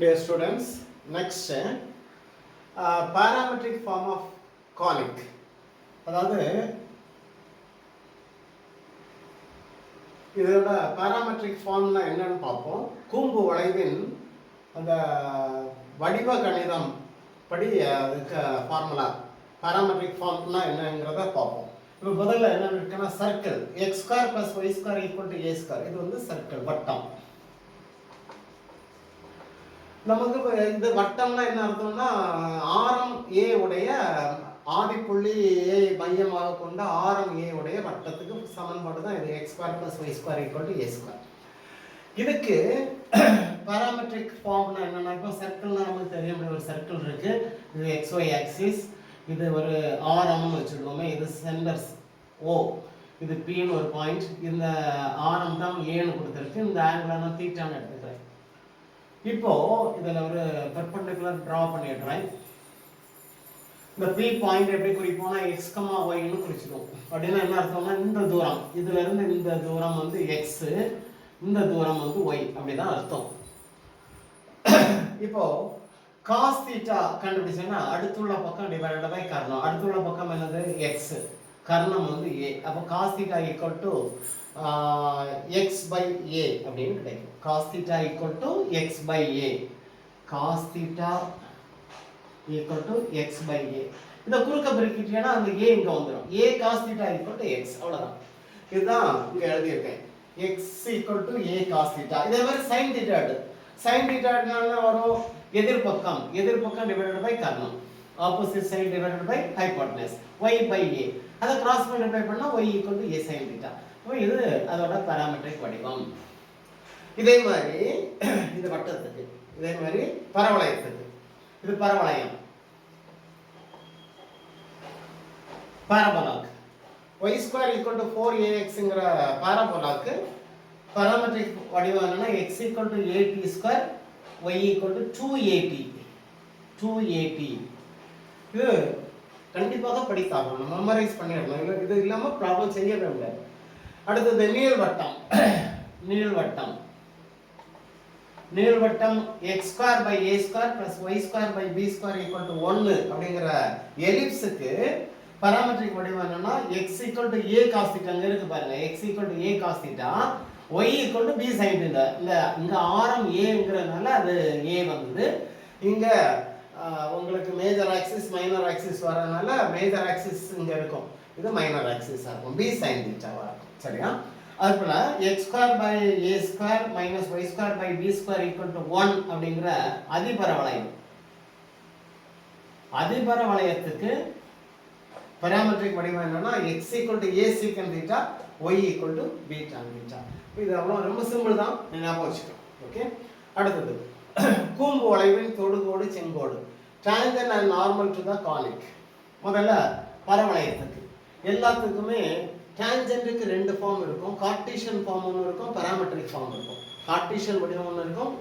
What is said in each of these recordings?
Dear students, next parametric form of conic. அதாவது இதோட parametric ஃபார்ம்னா என்னன்னு பார்ப்போம். கூம்பு வளைவின் அந்த வடிவ கணிதம் படி அதுக்கு ஃபார்முலா பாராமெட்ரிக் ஃபார்ம்னா என்னங்கிறத பார்ப்போம். இப்போ முதல்ல என்ன இருக்குன்னா circle x square plus y square equal to a square. இது வந்து சர்க்கிள் வட்டம். நமக்கு இந்த வட்டம்னா என்ன அர்த்தம்னா ஆரம் ஏ உடைய ஆதிப்புள்ளி ஏ மையமாக கொண்ட ஆரம் ஏ உடைய வட்டத்துக்கு சமன்பாடு தான் இது x square plus y square equal to a square. இதுக்கு பாராமெட்ரிக் ஃபார்ம்னா என்னன்னா இப்போ சர்க்கிள்னா நமக்கு தெரியும். ஒரு சர்க்கிள் இருக்கு, இது எக்ஸ் ஒய் ஆக்சிஸ், இது ஒரு ஆரம்னு வச்சுடுவோமே, இது சென்டர்ஸ் ஓ, இது பின்னு ஒரு பாயிண்ட், இந்த ஆரம் தான் ஏன்னு கொடுத்துருக்கு, இந்த ஆங்கிள் நான் தீட்டான்னு எடுத்துக்கிறேன். இப்போ இதில் ஒரு பெர்பெண்டிகுலர் ட்ரா பண்ணிடுறேன். இந்த பி பாயிண்ட் எப்படி குறிப்போம்னா எக்ஸ் கமா ஒய்னு குறிச்சிடும். அப்படின்னா என்ன அர்த்தம்னா இந்த தூரம், இதுல இருந்து இந்த தூரம் வந்து எக்ஸ், இந்த தூரம் வந்து ஒய், அப்படிதான் அர்த்தம். இப்போ காஸ் தீட்டா கண்டுபிடிச்சோம்னா அடுத்துள்ள பக்கம் டிவைடட் பை கர்ணம். அடுத்துள்ள பக்கம் என்னது எக்ஸ், கர்ணம் வந்து ஏ. அப்போ cos theta equal to x by a அப்படின்னு கிடைக்கும். Cos theta equal to x by a. Cos theta equal to x by a. இதை குறுக்க பெருக்கிட்டீங்கன்னா அந்த ஏ இங்கே வந்துடும். A cos theta equal to x, அவ்வளோதான். இதுதான் இங்கே எழுதியிருக்கேன். X equal to a cos theta. இதே மாதிரி சைன் தீட்டா எடு. சைன் தீட்டா எடுத்தாலும் வரும் எதிர்பக்கம், எதிர்பக்கம் டிவைடட் பை கர்ணம், opposite side divided by hypotenuse, Y by a. அதை கிராஸ் மல்டிப்ளை பண்ணால் y equal to a sine theta. இப்போ இது அதோட பாராமெட்ரிக் வடிவம். இதே மாதிரி இது வட்டத்துக்கு, இதே மாதிரி பரவளையத்துக்கு, இது பரவளையம் பாராபோலாக்கு y ஸ்கொயர் ஈக்குவல் டு 4axங்கிற பாராபோலாக்கு பாராமெட்ரிக் வடிவம் என்னன்னா x equal to at square, y equal to 2at. இது கண்டிப்பாக படித்தாகணும், மெமரைஸ் பண்ணிடணும். இது இல்லாம ப்ராப்ளம் செய்யவே முடியாது. அடுத்தது நீள்வட்டம். நீள்வட்டம் நீள்வட்டம் x square by a square plus y square by b square equal to 1 அப்படிங்கிற எலிப்ஸுக்கு பாராமெட்ரிக் வடிவம் என்னன்னா x equal to a cos theta. அங்க இருக்கு பாருங்க, x equal to a cos theta, y equal to b sine theta. இங்க ஆரம் ஏங்கிறதுனால அது ஏ வந்தது. இங்க உங்களுக்கு மேஜர் ஆக்சிஸ் மைனர் ஆக்சிஸ் வரதுனால மேஜர் ஆக்சிஸ் இங்க இருக்கும், இது மைனர் ஆக்சிஸா இருக்கும், பி சைன் தீட்டாவா இருக்கும். சரியா? அதுபோல x square by a square minus y square by b square equal to 1 அப்படிங்கிற அதிபரவளையம். அதிபரவளையத்துக்கு பாராமெட்ரிக் வடிவம் என்னன்னா x equal to a secant theta, y equal to b tan theta. இது அவ்வளோ ரொம்ப சிம்பிள் தான், ஞாபகம் வச்சுக்கணும். ஓகே. அடுத்தது கூம்பு வளைவின் தொடுகோடு செங்கோடு, tangent and normal to the conic. முதல்ல பரவளையத்துக்கு எல்லாத்துக்குமே டான்ஜென்ட்டுக்கு ரெண்டு ஃபார்ம் இருக்கும். கார்ட்டீசியன் ஃபார்ம் ஒன்று இருக்கும், பாராமெட்ரிக் ஃபார்ம் இருக்கும். கார்ட்டீசியன் வடிவம் ஒன்று இருக்கும்,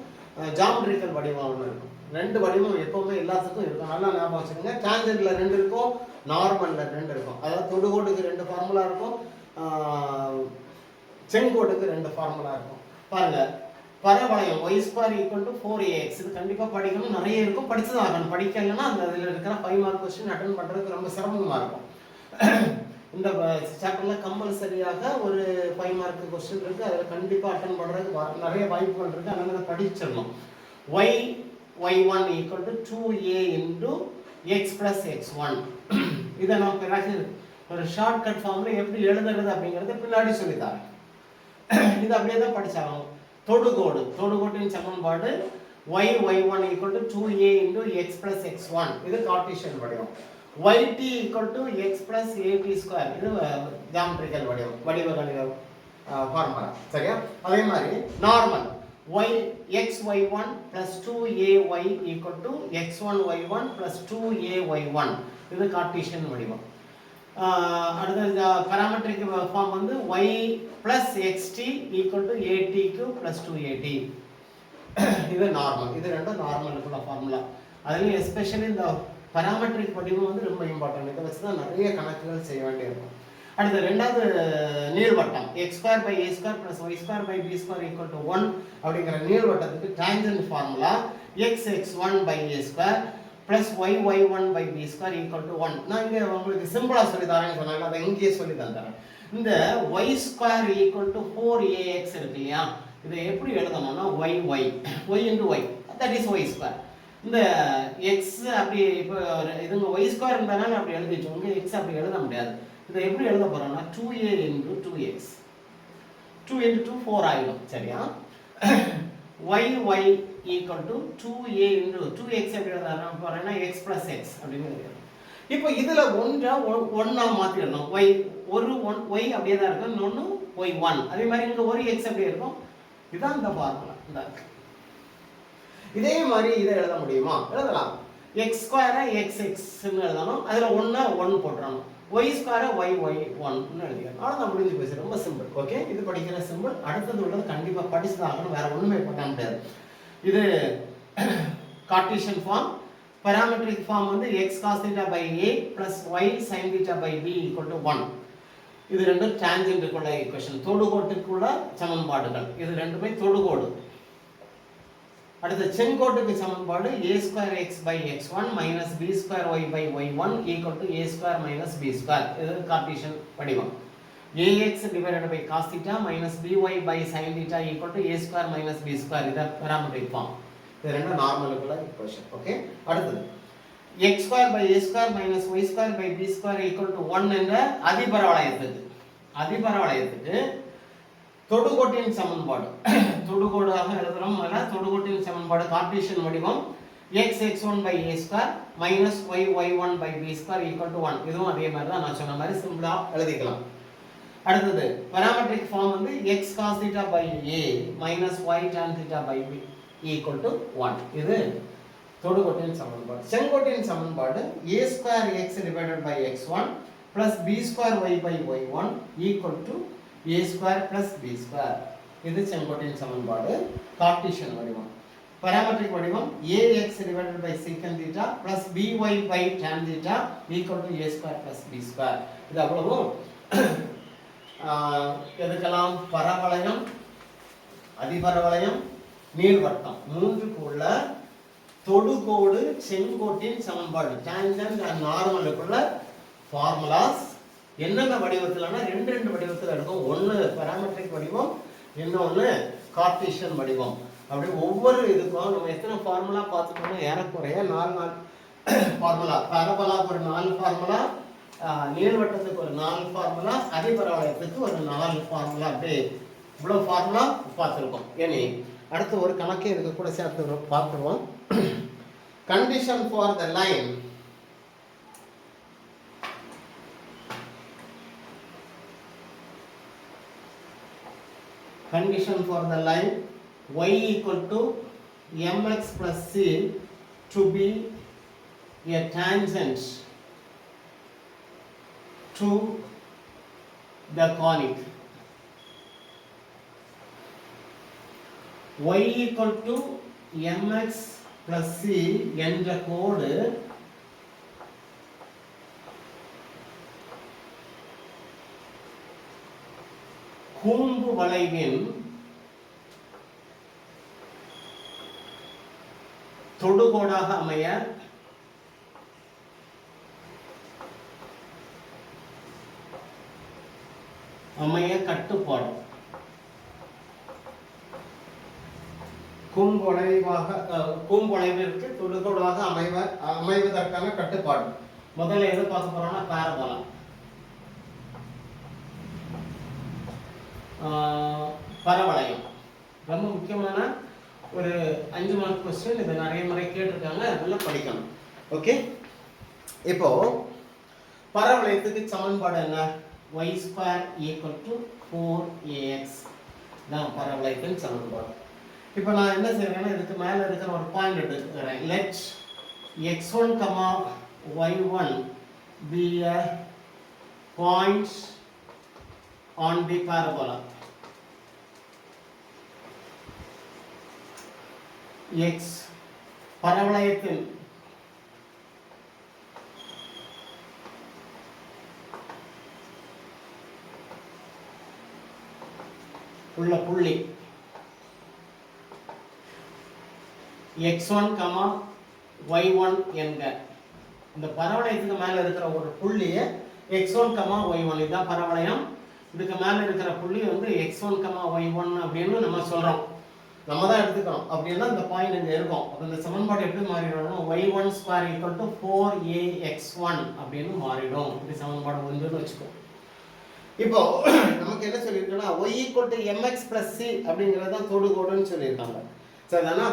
ஜாமெட்ரிக்கல் வடிவம் ஒன்று இருக்கும். ரெண்டு வடிவம் எப்பவுமே எல்லாத்துக்கும் இருக்கும், நல்லா ஞாபகம் வச்சுக்கோங்க. டான்ஜென்ட்ல ரெண்டு இருக்கும், நார்மல்ல ரெண்டு இருக்கும். அதாவது தொடுகோடுக்கு ரெண்டு ஃபார்முலா இருக்கும், செங்கோடுக்கு ரெண்டு ஃபார்முலா இருக்கும். பாருங்க, பரவளையம் y square equal to 4ax. இது கண்டிப்பாக படிக்கணும், நிறைய இருக்கும், படிச்சுதான் ஆகணும். படிக்கலைன்னா அந்த இதில் இருக்கிற 5 மார்க் கொஸ்டின் அட்டன் பண்ணுறதுக்கு ரொம்ப சிரமமாக இருக்கும். இந்த சாப்டரில் கம்பல்சரியாக ஒரு 5 மார்க் கொஸ்டின் இருக்குது, அதில் கண்டிப்பாக அட்டன் பண்ணுறதுக்கு நிறைய வாய்ப்புகள் இருக்குது. அதனால படிச்சிடணும். y1 equal to 2a into X plus x1. இதை நான் பிறகு ஒரு ஷார்ட்கட் ஃபார்மில் எப்படி எழுதுறது அப்படிங்கிறத பின்னாடி சொல்லித்தரேன். இது அப்படியே தான் படிச்சாகணும். தொடுகோடு, தொடுகோட்டின் சமன்பாடு y1 equal to 2a into X plus x1. இது கார்ட்டீசியன் வடிவம். yt equal to X plus at square. இது ஜாமெட்ரிக்கல் வடிவம், வடிவ கணித ஃபார்முலா. சரியா? அதே மாதிரி normal xy1 plus 2ay equal to x1y1 plus 2ay1. இது கார்ட்டீசியன் வடிவம். அடுத்த பாராமெட்ரிக் ஃபார்ம் வந்து y plus xt equal to atq plus 2at. இது நார்மல். இது ரெண்டும் நார்மலுக்குள்ள ஃபார்முலா. அதுலேயும் எஸ்பெஷலி இந்த பாராமெட்ரிக் வடிவம் வந்து ரொம்ப இம்பார்ட்டன்ட். இதை வச்சு தான் நிறைய கணக்குகள் செய்ய வேண்டியிருக்கும். அடுத்து ரெண்டாவது நீள்வட்டம் x square by a square plus y square by b square equal to 1 அப்படிங்கிற நீள்வட்டத்துக்கு tangent formula xx1 by a square plus yy1 by b square equal to 1. நான் இங்கே உங்களுக்கு சிம்பிளாக சொல்லி தரேன்னு சொன்னாங்க, அதை இங்கேயே சொல்லி தந்துறேன். இந்த y square equal to 4ax இருக்கு இல்லையா, இதை எப்படி எழுதணும்னா y into y, that is y square. இந்த x அப்படி இப்போ இதுங்க y square இருந்தாலும் அப்படி எழுதிட்டோம், இங்கே x அப்படி எழுத முடியாது. இதை எப்படி எழுத போகிறோம்னா 2a into 2x, 2 into 2 4 ஆகிடும் சரியா. y equal to 2a into 2x எப்படி எழுதலாம் போகிறேன்னா x plus x அப்படின்னு எழுதிடணும். இப்போ இதில் ஒன்றா மாற்றிடணும். ஒரு y அப்படியே தான் இருக்கும், இன்னொன்று y1, அதே மாதிரி இங்கே ஒரு x அப்படியே இருக்கும். இதுதான் இந்த ஃபார்முலா. இந்த இதே மாதிரி இதை எழுத முடியுமா? எழுதலாம். x ஸ்கொயரை xxன்னு எழுதணும், அதில் 1 போட்டுறணும், y ஸ்கொயரை y1ன்னு எழுதிக்கணும். அவ்வளோதான், முடிஞ்சு போச்சு. ரொம்ப சிம்பிள். ஓகே, இது படிக்கிற சிம்பிள். அடுத்தது உள்ளது கண்டிப்பாக படிச்சு தான் ஆகணும், வேறு ஒன்றுமே பண்ண முடியாது. இது கார்ட்டீசியன் ஃபார்ம். parametric ஃபார்ம் வந்து x cos theta by a plus y sin theta by b equal to 1. இது ரெண்டும் டான்ஜென்ட்டுக்குள்ள ஈக்குவேஷன், தொடுகோட்டுக்குள்ள சமன்பாடுகள். இது ரெண்டுமே தொடுகோடு. அடுத்து செங்கோட்டுக்கு சமன்பாடு a square x by x1 minus b square y by y1 equal to a square minus b square. இது Cartesian வடிவம். ax divided by cos theta minus by by sin theta equal to a square minus b square. இது parametric form. இது ரெண்டும் நார்மலுக்குள்ள equation. Okay, அடுத்து x square by a square minus y square by b square equal to 1 என்ற அதிபரவளையத்துக்கு தொடுகோட்டின் சமன்பாடு. தொடுகோடாக எழுதுறோம். அதனால தொடுகோட்டின் சமன்பாடு Cartesian வடிவம் x x1 by a square minus y y1 by b square equal to 1. இதுவும் அதே மாதிரி தான், நான் சொன்ன மாதிரி சிம்பிளா எழுதிக்கலாம். அடுத்தது parametric ஃபார்ம் வந்து x cos theta by a minus y tan theta by b equal to 1. இது தொடுகோட்டின் சமன்பாடு. செங்கோட்டின் சமன்பாடு a square x divided by x1 plus b square y by y1 equal to a square plus b square. இது செங்கோட்டின் சமன்பாடு Cartesian வடிவம். parametric வடிவம் ax divided by secant theta plus by by tan theta equal to a square plus b square. இது அவ்வளவும் எதுக்கெல்லாம்? பரவளையம், அதிபரவளையம், நீள்வட்டம் மூன்றுக்குள்ள தொடுகோடு செங்கோட்டின் சமன்பாடு, டான்ஜென்ட் அண்ட் நார்மலுக்குள்ள ஃபார்முலாஸ். என்னென்ன வடிவத்தில்னா ரெண்டு வடிவத்தில் இருக்கும். ஒன்று parametric வடிவம், இன்னொன்று கார்ட்டீசியன் வடிவம். அப்படி ஒவ்வொரு இதுக்கும் நம்ம எத்தனை ஃபார்முலா பார்த்துக்கணும்? ஏறக்குறைய 4 ஃபார்முலா. பரபலாக்கு ஒரு 4 ஃபார்முலா, நீள்வட்டத்துக்கு ஒரு 4 ஃபார்முலா, அதிபரவளையத்துக்கு ஒரு 4 ஃபார்முலா. அப்படியே இவ்வளோ ஃபார்முலா பார்த்துருக்கோம். இனி அடுத்து ஒரு கணக்கே இதுக்கு கூட சேர்த்து பார்த்துருவோம். Condition for the line y equal to mx plus c to be a tangent to the conic. y equal to mx plus c என்ற கோடு கூம்பு வளைவின் தொடுகோடாக அமைய கட்டுப்பாடு. கூம்புவளைவிற்கு தொடுகோடாக அமைவதற்கான கட்டுப்பாடு. முதல்ல எது பார்க்க போறோம்னா பாரபோலா. பரவளையம் ரொம்ப முக்கியமான ஒரு 5 மார்க் கொஸ்டின். இதை நிறைய முறை கேட்டிருக்காங்க, அதெல்லாம் படிக்கணும். ஓகே, இப்போ பரவளையத்துக்கு சமன்பாடு என்ன? y square equal to 4ax தான் பரவளையத்தின் சமன்பாடு. இப்போ நான் என்ன செய்யறேன்னா, இதுக்கு மேலே இருக்கிற ஒரு பாயிண்ட் எடுத்துக்கிறேன். Let x1, y1 be a point on the parabola. x பரவளையத்தில் உள்ள புள்ளி x1, y1 என்க. இந்த பரவளையத்துக்கு மேல இருக்கிற ஒரு புள்ளியை x1, y1 இதுதான் பரவளையம். இதுக்கு மேல இருக்கிற புள்ளி வந்து x1, y1 அப்படின்னு நம்ம சொல்றோம். நம்ம தான் எடுத்துக்கிறோம். அப்படின்னா இந்த பாயிண்ட் இங்க இருக்கும். அப்ப இந்த சமன்பாடு எப்படி மாறிடும்? y1 square equal to 4ax1 அப்படின்னு மாறிடும். இது சமன்பாடு 1ன்னு வச்சுக்கோ. இப்போ நமக்கு என்ன சொல்லியிருக்கோம்னா y equal to mx plus c அப்படிங்கிறது தான் தொடுகோடுன்னு சொல்லியிருக்காங்க. சரிதானா?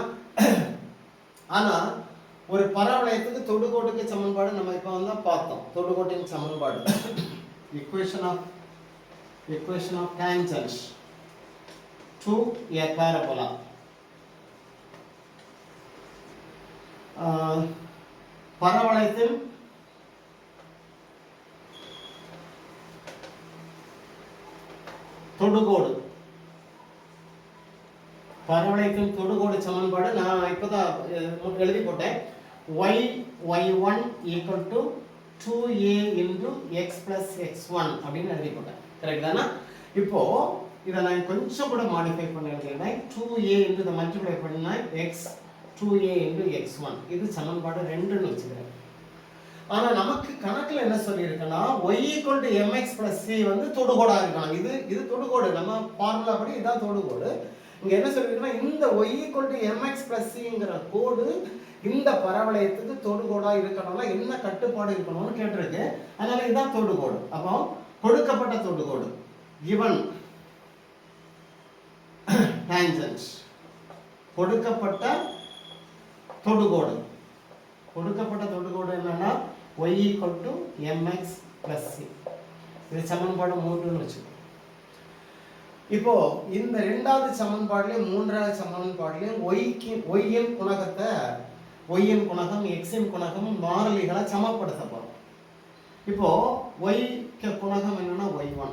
ஆனா ஒரு பரவளையத்துக்கு தொடுகோடுக்கு சமன்பாடு நம்ம இப்போ வந்து பார்த்தோம். தொடுகோட்டின் சமன்பாடு equation of tangents to a parabola. பரவளையத்தின் தொடுகோடு, பரவளையத்தின் தொடுகோடு சமன்பாடு நான் இப்போதான் எழுதி போட்டேன். y1 equal to 2a into x plus x1 அப்படின்னு எழுதி போட்டேன். கரெக்ட் தானா? இப்போ இதை நான் கொஞ்சம் கூட மாடிஃபை பண்ணி எழுதினேன். 2a into the multiply பண்ணா x 2a into x1 இது சமன்பாடு 2ன்னு வச்சுக்கிறேன். ஆனா நமக்கு கணக்குல என்ன சொல்லியிருக்குன்னா y equal to mx plus c வந்து தொடுகோடா இருக்கணும். இது தொடுகோடு, நம்ம ஃபார்முலா படி இதான் தொடுகோடு. இங்க என்ன சொல்லியிருக்குன்னா இந்த y equal to mx plus cங்கிற கோடு இந்த பரவளையத்துக்கு தொடுகோடா இருக்கணும்னா என்ன கட்டுப்பாடு இருக்கணும்னு கேட்டிருக்கு. அதனால இதுதான் தொடுகோடு. அப்போ கொடுக்கப்பட்ட தொடுகோடு given tangent, கொடுக்கப்பட்ட தொடுகோடு என்னன்னா y equal to mx plus c. இது சமன்பாடு 3ன்னு வச்சுக்கோ. இப்போ இந்த இரண்டாவது சமன்பாடுலயும் மூன்றாவது சமன்பாடுலயும் y இன் குணகத்தை y இன் குணகம் x இன் குணகம் மாறிலிகளை சமப்படுத்த போறோம். இப்போ y க்கு குணகம் என்னன்னா y1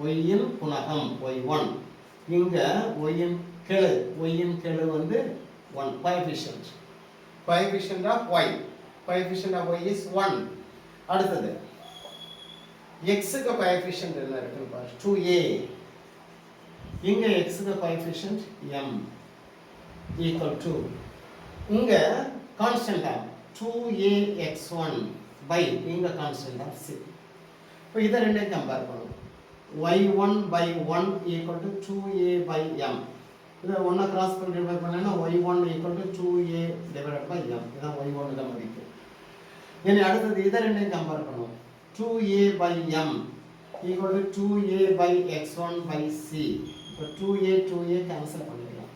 y இன் குணகம் y1. இங்க y இன் கெழு வந்து 1 coefficient of y is 1. அடுத்தது x க்கு coefficient என்ன இருக்குன்னு பாரு, 2a. இங்க x க்கு coefficient m equal to இங்க constant of 2ax1 by இங்க constant of c. இப்போ இத ரெண்டையும் கம்பேர் பண்ணுவோம். y1 by 1 equal to 2a by m. இத ஒண்ணா கிராஸ் பண்ணி டிவைட் பண்ணா y1 equal to 2a divided by m. இதான் y1 க்கு மதிப்பு. இனி அடுத்து இத ரெண்டையும் கம்பேர் பண்ணுவோம். 2a by m equal to 2a by x1 by c. இப்போ 2a கேன்சல் பண்ணிடலாம்.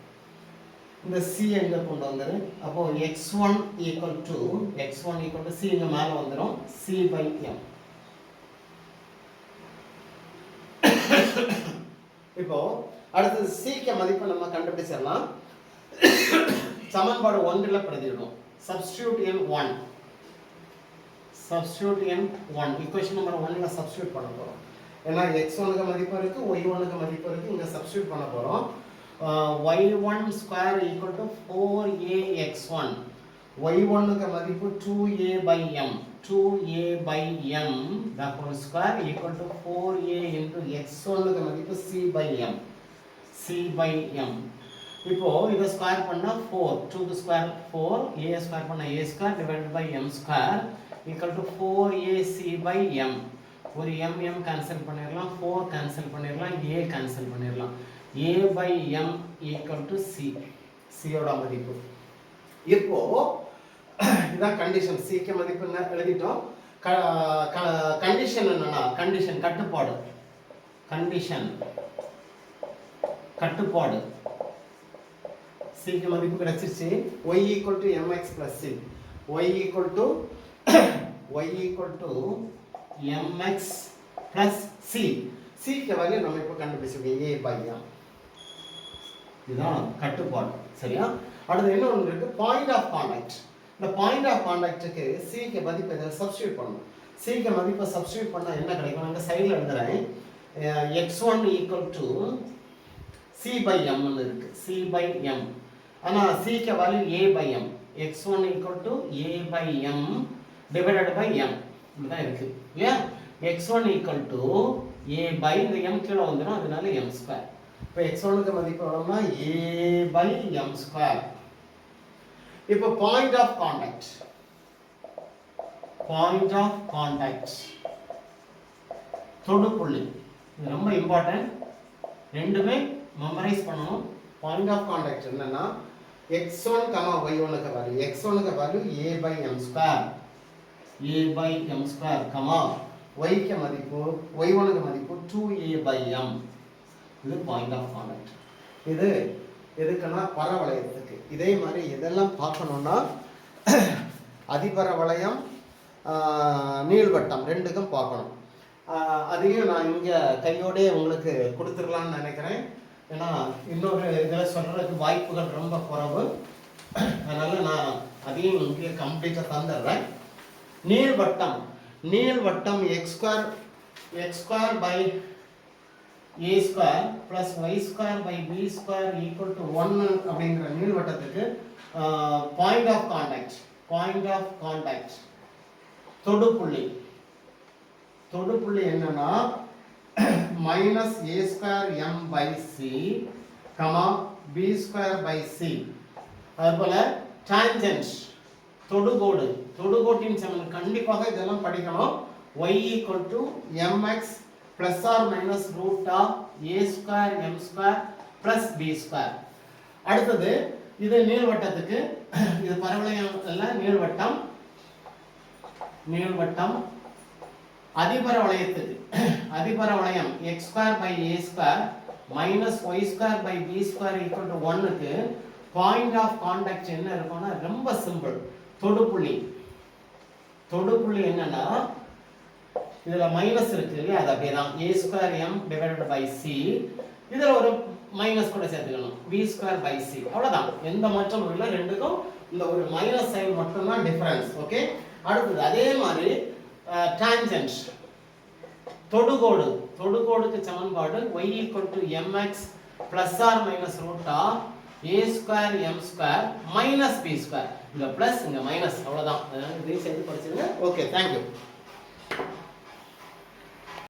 இந்த c எங்க கொண்டு வந்துரு. அப்போ x1 equal to c இங்க மேல வந்துரும், c by m. இப்போ அடுத்து c க்கு மதிப்பை நம்ம கண்டுபிடிச்சிடலாம். சமன்பாடு 1ல பிரதியிடுவோம். Substitute in 1. ஈக்குவேஷன் நம்பர் 1ல சப்ஸ்டிட்யூட் பண்ண போறோம். ஏன்னா x1 க்கு மதிப்பு இருக்கு, y1 க்கு மதிப்பு இருக்கு. இங்க சப்ஸ்டிட்யூட் பண்ண போறோம். y1 square equal to 4ax1. y1 க்கு மதிப்பு 2a by m. the whole square equal to 4a into x1 க்கு மதிப்பு c by m. இப்போ இத ஸ்கொயர் பண்ணா 4, 2 க்கு ஸ்கொயர் 4, a ஸ்கொயர் பண்ணா a square divided by m square equal to 4ac by m. ஒரு m கேன்சல் பண்ணிரலாம், 4 cancel பண்ணிரலாம், a கேன்சல் பண்ணிரலாம். a by m equal to c ஓட மதிப்பு. இப்போ இதான் கண்டிஷன். c க்கு மதிப்பு என்ன எழுதிட்டோம். கண்டிஷன் என்னன்னா கட்டுப்பாடு c க்கு மதிப்பு கிடைச்சிருச்சு. y equal to mx plus c. y equal to mx plus c. c க்கு வேல்யூ நம்ம இப்ப கண்டுபிடிச்சிருக்கோம், a by m. இதுதான் கட்டுப்பாடு. சரியா? அடுத்து என்ன ஒன்று இருக்கு, பாயிண்ட் ஆஃப் கான்டாக்ட். இந்த பாயிண்ட் ஆஃப் கான்டாக்ட்டுக்கு c க்கு மதிப்பை இதை சப்ஸ்டிட்யூட் பண்ணணும். c க்கு மதிப்பை சப்ஸ்டிட்யூட் பண்ணா என்ன கிடைக்கும்? நான் சைடுல எழுதுறேன். x1 equal to c by m ன்னு இருக்கு. c by m. ஆனா c க்கு value a by m. x1 equal to a by m divided by m. இதுதான் இருக்கு. இல்லையா? x1 equal to a by இந்த m கீழ வந்துரும், அதனால m ஸ்கொயர். இப்போ இப்போ x1க்கு மதிப்பு எவ்வளோனா a/m². இப்போ பாயிண்ட் ஆஃப் கான்டாக்ட் தொடுப்புள்ளி, இது ரொம்ப இம்பார்ட்டன்ட், ரெண்டுமே மெமரைஸ் பண்ணணும். பாயிண்ட் ஆஃப் கான்டாக்ட் என்னன்னா x1, y1க்கு வேல்யூ, x1க்கு வேல்யூ a/m², y-க்கு மதிப்பு, y1க்கு மதிப்பு 2a/m. இது பாயிண்ட் ஆஃப் கான்டாக்ட். இது எதுக்குன்னா பரவளையத்துக்கு. இதே மாதிரி இதெல்லாம் பார்க்கணும்னா அதிபரவளையம், நீள்வட்டம் ரெண்டுக்கும் பார்க்கணும். அதையும் நான் இங்கே கையோடே உங்களுக்கு கொடுத்துடலான்னு நினைக்கிறேன். ஏன்னா இன்னொரு இதில் சொல்கிறதுக்கு வாய்ப்புகள் ரொம்ப குறைவு. அதனால் நான் அதையும் இங்கே கம்ப்ளீட்டாக தந்துடுறேன். நீள்வட்டம் x² by a² plus y² by b² equal to 1 அப்படிங்கிற நீள்வட்டத்துக்கு பாயிண்ட் ஆஃப் கான்டாக்ட் தொடுப்புள்ளி என்னன்னா -a²m by c, b²/c. அதுபோல டான்ஜென்ட் தொடுகோட்டின் சமன் கண்டிப்பாக இதெல்லாம் படிக்கணும். y = mx plus or minus root of a² m² plus b². அடுத்தது இது நீள்வட்டத்துக்கு, இது பரவளையம் அல்ல, நீள்வட்டம். அதிபரவளையம் x² by a² minus y² by b² equal to 1க்கு பாயிண்ட் ஆஃப் கான்டாக்ட் என்ன இருக்கும்னா ரொம்ப சிம்பிள். தொடுப்புள்ளி என்னன்னா இதுல மைனஸ் இருக்கு இல்லையா, அது அப்படியே தான் a²m divided by c. இதுல ஒரு மைனஸ் கூட சேர்த்துக்கணும், b²/c. அவ்வளவுதான், எந்த மாற்றமும் இல்லை. ரெண்டுக்கும் இந்த ஒரு மைனஸ் சைன் மட்டும் தான் டிஃபரன்ஸ். ஓகே. அடுத்தது அதே மாதிரி டான்ஜென்ட் தொடுகோடுக்கு சமன்பாடு y = mx plus or minus root of a² m² minus b². இங்க பிளஸ் இங்க மைனஸ், அவ்வளவுதான். இதை சேர்த்து படிச்சிருங்க. Okay, thank you.